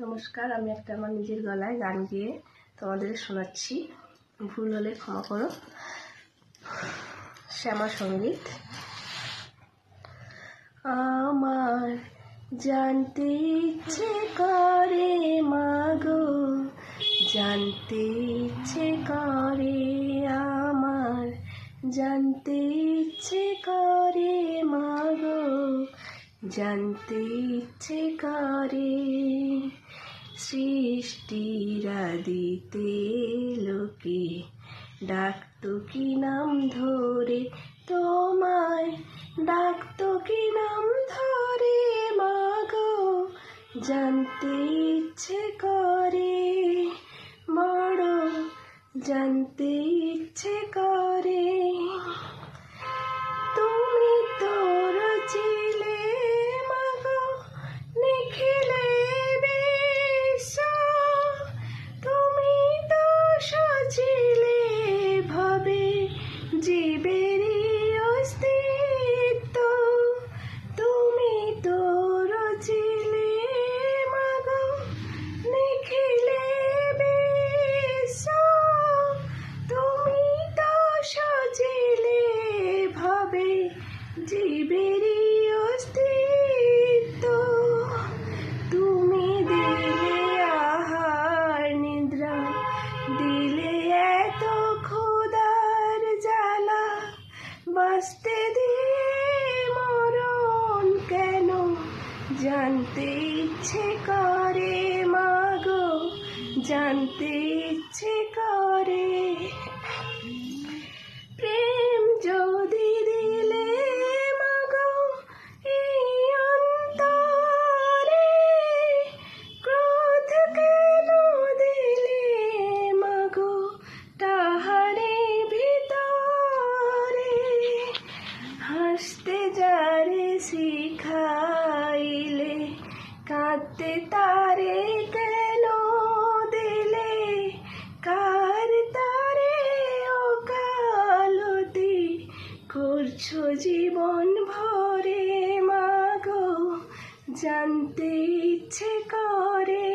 নমস্কার, আমি একটা আমার নিজের গলায় গান গেয়ে তোমাদের শোনাচ্ছি। ভুল হলে ক্ষমা করো। শ্যামা সঙ্গীত। আমার জানতে ইচ্ছে করে মাগো, জানতে ইচ্ছে করে আমার, জানতে ইচ্ছে করে মাগো, জানতে ইচ্ছে করে সৃষ্টির আদিতে লোকে ডাকতো কি নাম ধরে, তোমায় ডাকতো কি নাম ধরে মাগো, জানতে ইচ্ছে করে বড়, জানতে ইচ্ছে করে। তুমি তো রচিলে মাগো নিখিলে বিশ্ব, তুমি তো সচিলে ভাবে জীবেরই অস্তিত্ব, তুমি তো রচিলে মাগো নিখিলে বিশ্ব, তুমি তো সচিলে ভাবে জীবেরই অস্তিত্ব। তুমি দিলে আহার নিদ্রা, দিলে এত ক্ষুধার জ্বালা, বাঁচতে দিয়ে মরণ কেন, জানতে ইচ্ছে করে মাগো, জানতে ইচ্ছে করে। প্রেম যদি দিলে মাগো এই অন্তরে, ক্রোধ কেন দিলে মাগো তাহারে ভিতরে, হাসতে যারে শিখাইলে কাঁদতে তারে কেন দিলে, কার তারে ওকালতি করছো জীবন ভরে মাগো, জানতে ইচ্ছে করে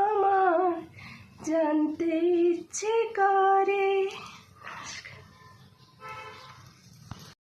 আমার, জানতে ইচ্ছে করে।